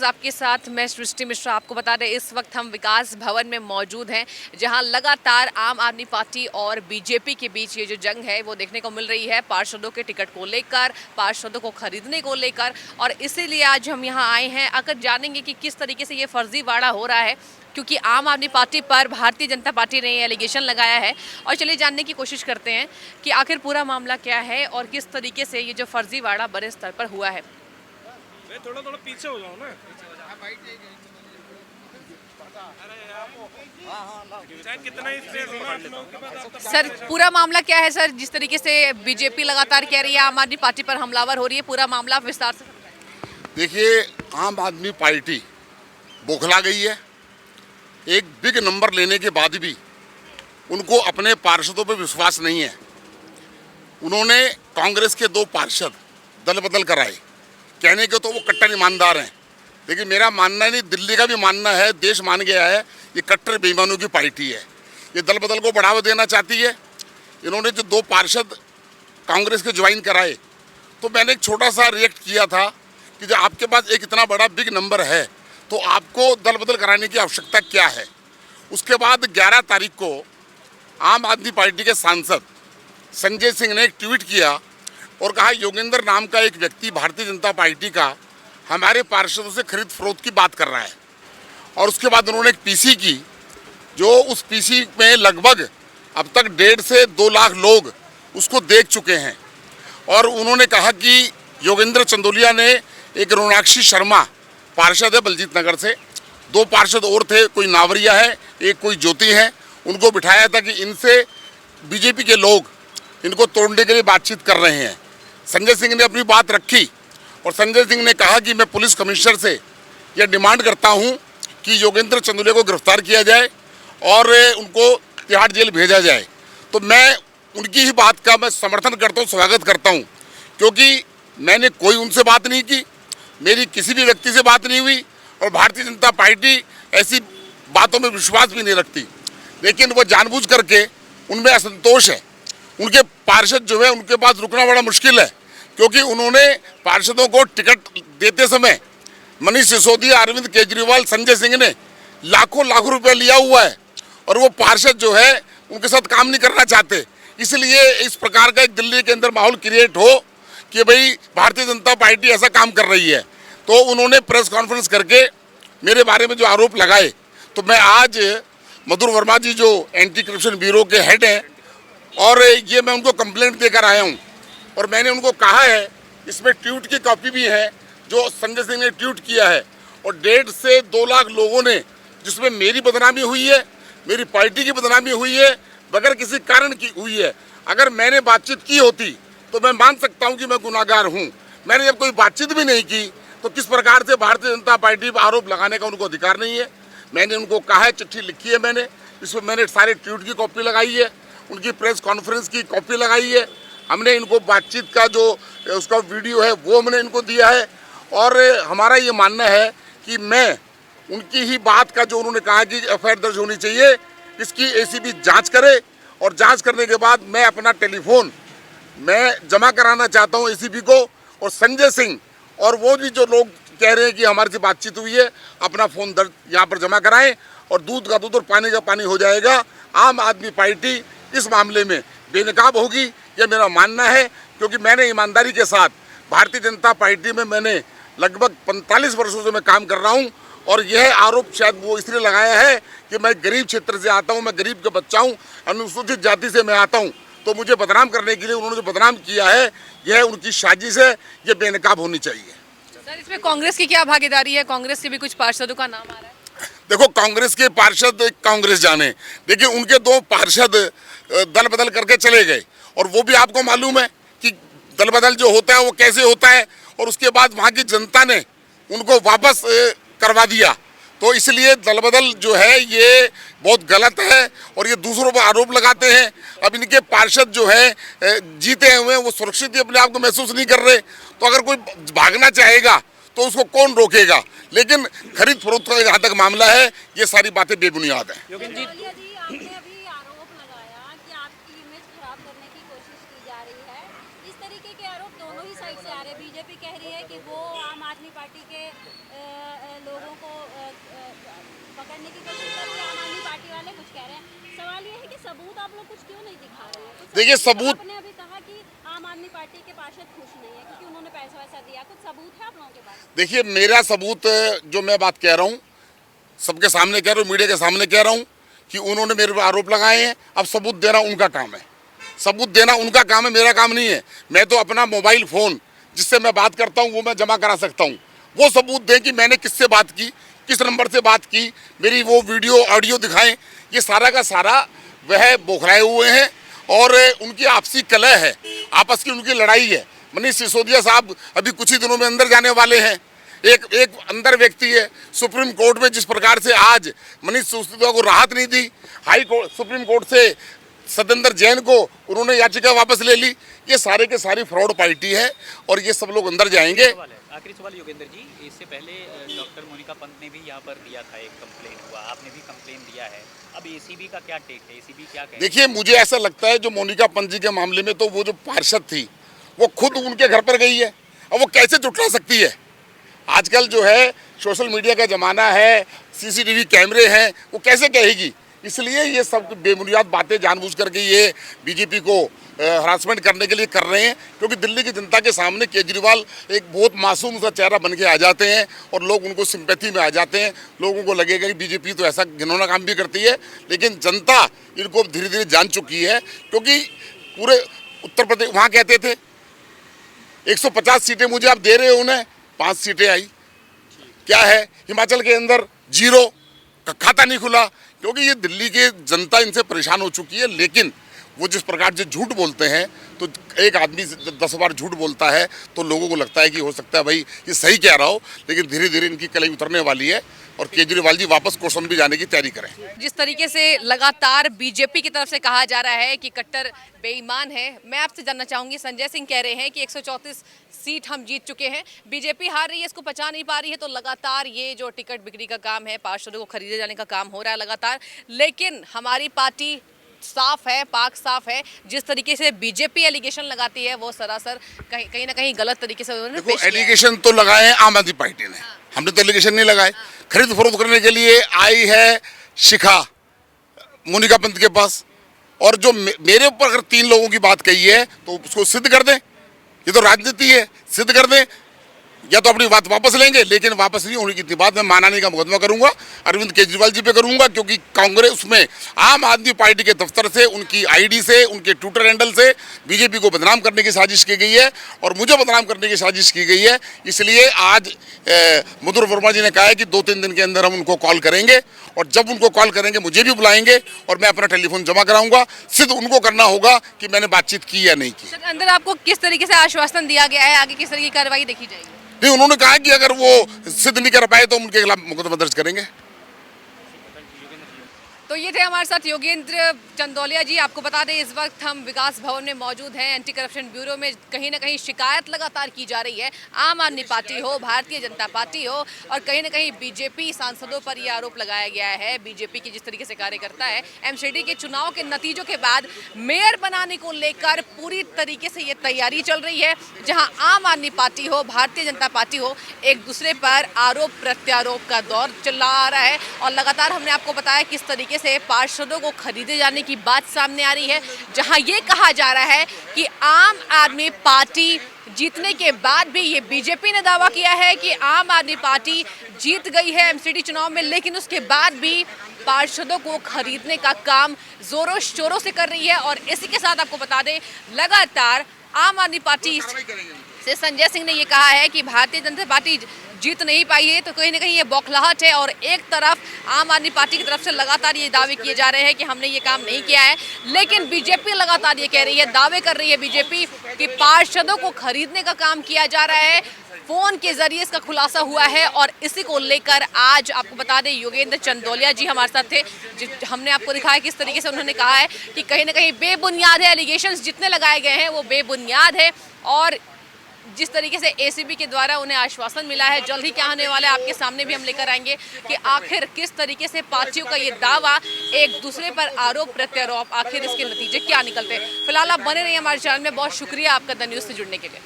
आपके साथ मैं सृष्टि मिश्रा। आपको बता दें इस वक्त हम विकास भवन में मौजूद हैं, जहां लगातार आम आदमी पार्टी और बीजेपी के बीच ये जो जंग है वो देखने को मिल रही है, पार्षदों के टिकट को लेकर, पार्षदों को खरीदने को लेकर। और इसीलिए आज हम यहां आए हैं, आकर जानेंगे कि किस तरीके से ये फर्जीवाड़ा हो रहा है, क्योंकि आम आदमी पार्टी पर भारतीय जनता पार्टी ने एलिगेशन लगाया है। और चलिए जानने की कोशिश करते हैं कि आखिर पूरा मामला क्या है और किस तरीके से ये जो फर्जीवाड़ा बड़े स्तर पर हुआ है। थोड़ा थोड़ा पीछे हो जाओ ना। चाहे कितना ही स्पेस हो ना आप लोगों के पास। सर पूरा मामला क्या है सर, जिस तरीके से बीजेपी लगातार कह रही है आम आदमी पार्टी पर हमलावर हो रही है, पूरा मामला आप विस्तार से समझाइए। देखिए, आम आदमी पार्टी बौखला गई है। एक बिग नंबर लेने के बाद भी उनको अपने पार्षदों पर विश्वास नहीं है। उन्होंने कांग्रेस के 2 पार्षद दल बदल कराए। कहने के तो वो कट्टर ईमानदार हैं, लेकिन मेरा मानना नहीं, दिल्ली का भी मानना है, देश मान गया है, ये कट्टर बेईमानों की पार्टी है। ये दल बदल को बढ़ावा देना चाहती है। इन्होंने जो 2 पार्षद कांग्रेस के ज्वाइन कराए, तो मैंने एक छोटा सा रिएक्ट किया था कि जब आपके पास एक इतना बड़ा बिग नंबर है तो आपको दल बदल कराने की आवश्यकता क्या है। उसके बाद 11 तारीख को आम आदमी पार्टी के सांसद संजय सिंह ने एक ट्वीट किया और कहा योगेंद्र नाम का एक व्यक्ति भारतीय जनता पार्टी का हमारे पार्षदों से खरीद फरोख्त की बात कर रहा है। और उसके बाद उन्होंने एक पीसी की, जो उस पीसी में लगभग अब तक 1.5 से 2 लाख लोग उसको देख चुके हैं। और उन्होंने कहा कि योगेंद्र चंदोलिया ने एक रोनाक्षी शर्मा पार्षद है बलजीत नगर से, 2 पार्षद और थे, कोई नावरिया है, एक कोई ज्योति है, उनको बिठाया था कि इनसे बीजेपी के लोग इनको तोड़ने के लिए बातचीत कर रहे हैं। संजय सिंह ने अपनी बात रखी और संजय सिंह ने कहा कि मैं पुलिस कमिश्नर से यह डिमांड करता हूं कि योगेंद्र चंदोलिया को गिरफ्तार किया जाए और उनको तिहाड़ जेल भेजा जाए। तो मैं उनकी ही बात का मैं समर्थन करता हूं, स्वागत करता हूं, क्योंकि मैंने कोई उनसे बात नहीं की, मेरी किसी भी व्यक्ति से बात नहीं हुई और भारतीय जनता पार्टी ऐसी बातों में विश्वास भी नहीं रखती। लेकिन वो जानबूझ करके उनमें असंतोष है। उनके पार्षद जो है उनके पास रुकना बड़ा मुश्किल है, क्योंकि उन्होंने पार्षदों को टिकट देते समय मनीष सिसोदिया, अरविंद केजरीवाल, संजय सिंह ने लाखों रुपए लिया हुआ है और वो पार्षद जो है उनके साथ काम नहीं करना चाहते। इसलिए इस प्रकार का एक दिल्ली के अंदर माहौल क्रिएट हो कि भाई भारतीय जनता पार्टी ऐसा काम कर रही है। तो उन्होंने प्रेस कॉन्फ्रेंस करके मेरे बारे में जो आरोप लगाए, तो मैं आज मधुर वर्मा जी जो एंटी करप्शन ब्यूरो के हेड हैं, और ये मैं उनको कंप्लेंट देकर आया हूँ। और मैंने उनको कहा है, इसमें ट्वीट की कॉपी भी है जो संजय सिंह ने ट्वीट किया है, और 1.5 से 2 लाख लोगों ने, जिसमें मेरी बदनामी हुई है, मेरी पार्टी की बदनामी हुई है, बगैर किसी कारण की हुई है। अगर मैंने बातचीत की होती तो मैं मान सकता हूं कि मैं गुनाहगार हूं। मैंने जब कोई बातचीत भी नहीं की तो किस प्रकार से भारतीय जनता पार्टी पर आरोप लगाने का उनको अधिकार नहीं है। मैंने उनको कहा है, चिट्ठी लिखी है मैंने, इसमें मैंने सारे ट्वीट की कॉपी लगाई है, उनकी प्रेस कॉन्फ्रेंस की कॉपी लगाई है, हमने इनको बातचीत का जो उसका वीडियो है वो हमने इनको दिया है। और हमारा ये मानना है कि मैं उनकी ही बात का, जो उन्होंने कहा कि एफआईआर दर्ज होनी चाहिए, इसकी एसीबी जांच करे और जांच करने के बाद मैं अपना टेलीफोन मैं जमा कराना चाहता हूं एसीबी को। और संजय सिंह और वो भी जो लोग कह रहे हैं कि हमारे से बातचीत हुई है, अपना फ़ोन दर्ज यहाँ पर जमा कराएं और दूध का दूध और पानी का पानी हो जाएगा। आम आदमी पार्टी इस मामले में बेनकाब होगी, यह मेरा मानना है, क्योंकि मैंने ईमानदारी के साथ भारतीय जनता पार्टी में मैंने लगभग 45 वर्षों से मैं काम कर रहा हूँ। और यह आरोप शायद वो इसलिए लगाया है कि मैं गरीब क्षेत्र से आता हूँ, मैं गरीब का बच्चा हूँ, अनुसूचित जाति से मैं आता हूँ, तो मुझे बदनाम करने के लिए उन्होंने जो बदनाम किया है, यह उनकी साजिश है, यह बेनकाब होनी चाहिए। सर इसमें कांग्रेस की क्या भागीदारी है? कांग्रेस के भी कुछ पार्षदों का नाम आ रहा है। देखो, कांग्रेस के पार्षद कांग्रेस जाने, देखिए उनके 2 पार्षद दल बदल करके चले गए, और वो भी आपको मालूम है कि दल बदल जो होता है वो कैसे होता है, और उसके बाद वहाँ की जनता ने उनको वापस करवा दिया। तो इसलिए दल बदल जो है ये बहुत गलत है और ये दूसरों पर आरोप लगाते हैं। अब इनके पार्षद जो है जीते हुए वो सुरक्षित अपने आप को महसूस नहीं कर रहे, तो अगर कोई भागना चाहेगा तो उसको कौन रोकेगा। लेकिन खरीद फरोख्त का जहाँ तक मामला है, ये सारी बातें बेबुनियाद हैं। इस तरीके के आरोप दोनों ही साइड से आ रहे हैं। बीजेपी कह रही है कि वो आम आदमी पार्टी के करने की कोशिश कर रहे हैं आम आदमी पार्टी वाले, कुछ कह रहे हैं। सवाल ये है कि सबूत आप लोग कुछ क्यों नहीं दिखा रहे हैं? कुछ देखिए, सबूत आपने अभी कहा कि आम आदमी पार्टी के पार्षद खुश नहीं है क्योंकि उन्होंने पैसा वैसा दिया, कुछ सबूत है आप लोगों के पास? देखिए, मेरा सबूत जो मैं बात कह रहा हूँ सबके सामने कह रहा हूँ, मीडिया के सामने कह रहा हूँ कि उन्होंने मेरे पर आरोप लगाए हैं। अब सबूत देना उनका काम है, सबूत देना उनका काम है, मेरा काम नहीं है। मैं तो अपना मोबाइल फ़ोन जिससे मैं बात करता हूँ वो मैं जमा करा सकता हूँ। वो सबूत दें कि मैंने किससे बात की, किस नंबर से बात की, मेरी वो वीडियो ऑडियो दिखाएं। ये सारा का सारा वह बौखलाए हुए हैं और उनकी आपसी कलह है, आपस की उनकी लड़ाई है। मनीष सिसोदिया साहब अभी कुछ ही दिनों में अंदर जाने वाले हैं। एक अंदर व्यक्ति है। सुप्रीम कोर्ट में जिस प्रकार से आज मनीष सिसोदिया को राहत नहीं दी, हाई कोर्ट सुप्रीम कोर्ट से सत्येंद्र जैन को उन्होंने याचिका वापस ले ली। ये सारे के सारी फ्रॉड पार्टी है और ये सब लोग अंदर जाएंगे। आखिरी सवाल योगेंद्र जी, इससे पहले डॉक्टर मोनिका पंत ने भी यहाँ पर दिया था, एक कंप्लेन हुआ, आपने भी कंप्लेन दिया है। अब एसीबी का क्या टेक है, एसीबी क्या कहे? देखिए, मुझे ऐसा लगता है जो मोनिका पंत जी के मामले में तो वो जो पार्षद थी वो खुद उनके घर पर गई है और वो कैसे जुटला सकती है? आजकल जो है सोशल मीडिया का ज़माना है, सीसीटीवी कैमरे हैं, वो कैसे कहेगी? इसलिए ये सब बेबुनियाद बातें जानबूझ करके ये बीजेपी को हरासमेंट करने के लिए कर रहे हैं, क्योंकि दिल्ली की जनता के सामने केजरीवाल एक बहुत मासूम सा चेहरा बन के आ जाते हैं और लोग उनको सिंपैथी में आ जाते हैं। लोगों को लगेगा कि बीजेपी तो ऐसा घिनौना काम भी करती है, लेकिन जनता इनको धीरे धीरे जान चुकी है। क्योंकि पूरे उत्तर प्रदेश, वहाँ कहते थे 150 सीटें मुझे आप दे रहे हो, उन्हें 5 सीटें आई। क्या है, हिमाचल के अंदर 0 का खाता नहीं खुला, क्योंकि ये दिल्ली की जनता इनसे परेशान हो चुकी है। लेकिन वो जिस प्रकार से झूठ बोलते हैं, तो एक आदमी 10 बार झूठ बोलता है तो लोगों को लगता है कि हो सकता है भाई ये सही कह रहा हो, लेकिन धीरे धीरे इनकी कलई उतरने वाली है और केजरीवाल जी वापस कोसम भी जाने की तैयारी करें। जिस तरीके से लगातार बीजेपी की तरफ से कहा जा रहा है कि कट्टर बेईमान है, मैं आपसे जानना चाहूंगी, संजय सिंह कह रहे हैं कि 134 सीट हम जीत चुके हैं, बीजेपी हार रही है, इसको पचा नहीं पा रही है, तो लगातार ये जो टिकट बिक्री का काम है, पार्षदों को खरीदे जाने का काम हो रहा है लगातार, लेकिन हमारी पार्टी साफ है, पाक साफ है। जिस तरीके से बीजेपी एलिगेशन लगाती है वो सरासर कहीं ना कहीं गलत तरीके से उन्होंने पेश किया है। एलिगेशन तो लगाए हैं आम आदमी पार्टी ने, हमने तो एलिगेशन नहीं लगाए। खरीद फरोख्त करने के लिए आई है शिखा मोनिका पंत के पास, और जो मेरे ऊपर अगर 3 लोगों की बात कही है तो उसको सिद्ध कर दें। ये तो राजनीति है, सिद्ध कर दें, या तो अपनी बात वापस लेंगे, लेकिन वापस नहीं होने की इतनी बात मैं मानहानि का मुकदमा करूंगा अरविंद केजरीवाल जी पे करूंगा, क्योंकि कांग्रेस में आम आदमी पार्टी के दफ्तर से, उनकी आईडी से, उनके ट्विटर हैंडल से बीजेपी को बदनाम करने की साजिश की गई है और मुझे बदनाम करने की साजिश की गई है। इसलिए आज मधुर वर्मा जी ने कहा है कि 2-3 दिन के अंदर हम उनको कॉल करेंगे, और जब उनको कॉल करेंगे मुझे भी बुलाएंगे और मैं अपना टेलीफोन जमा कराऊंगा। सिद्ध उनको करना होगा कि मैंने बातचीत की या नहीं की। सर, अंदर आपको किस तरीके से आश्वासन दिया गया है, आगे किस तरह की कार्रवाई देखी जाएगी? नहीं, उन्होंने कहा कि अगर वो सिद्ध नहीं कर पाए तो उनके खिलाफ मुकदमा दर्ज करेंगे। तो ये थे हमारे साथ योगेंद्र चंदौलिया जी। आपको बता दें इस वक्त हम विकास भवन में मौजूद हैं। एंटी करप्शन ब्यूरो में कहीं ना कहीं शिकायत लगातार की जा रही है, आम आदमी पार्टी हो, भारतीय जनता पार्टी हो, और कहीं ना कहीं बीजेपी सांसदों पर यह आरोप लगाया गया है। बीजेपी की जिस तरीके से कार्य करता है, एमसीडी के चुनाव के नतीजों के बाद मेयर बनाने को लेकर पूरी तरीके से ये तैयारी चल रही है, जहाँ आम आदमी पार्टी हो, भारतीय जनता पार्टी हो, एक दूसरे पर आरोप प्रत्यारोप का दौर चल आ रहा है। और लगातार हमने आपको बताया किस तरीके से पार्षदों को खरीदे जाने की बात सामने आ रही है, जहां ये कहा जा रहा है कि आम आदमी पार्टी जीतने के बाद भी, ये बीजेपी ने दावा किया है कि आम आदमी पार्टी जीत गई है एमसीडी चुनाव में, लेकिन उसके बाद भी पार्षदों को खरीदने का काम जोरों शोरों से कर रही है। और इसी के साथ आपको बता दें, लगातार आम आदमी पार्टी से संजय सिंह ने ये कहा है कि भारतीय जनता पार्टी जीत नहीं पाई है, तो कहीं ना कहीं ये बौखलाहट है। और एक तरफ आम आदमी पार्टी की तरफ से लगातार ये दावे किए जा रहे हैं कि हमने ये काम नहीं किया है, लेकिन बीजेपी लगातार ये कह रही है, दावे कर रही है बीजेपी कि पार्षदों को खरीदने का काम किया जा रहा है। फोन के जरिए इसका खुलासा हुआ है और इसी को लेकर आज आपको बता दें योगेंद्र चंदौलिया जी हमारे साथ थे। हमने आपको दिखाया किस तरीके से उन्होंने कहा है कि कहीं ना कहीं बेबुनियाद है, एलिगेशंस जितने लगाए गए हैं वो बेबुनियाद है। और जिस तरीके से एसीबी के द्वारा उन्हें आश्वासन मिला है, जल्द ही क्या होने वाला है आपके सामने भी हम लेकर आएंगे कि आखिर किस तरीके से पार्टियों का ये दावा, एक दूसरे पर आरोप प्रत्यारोप, आखिर इसके नतीजे क्या निकलते हैं। फिलहाल आप बने रहिए हमारे चैनल में। बहुत शुक्रिया आपका द न्यूज़ से जुड़ने के लिए।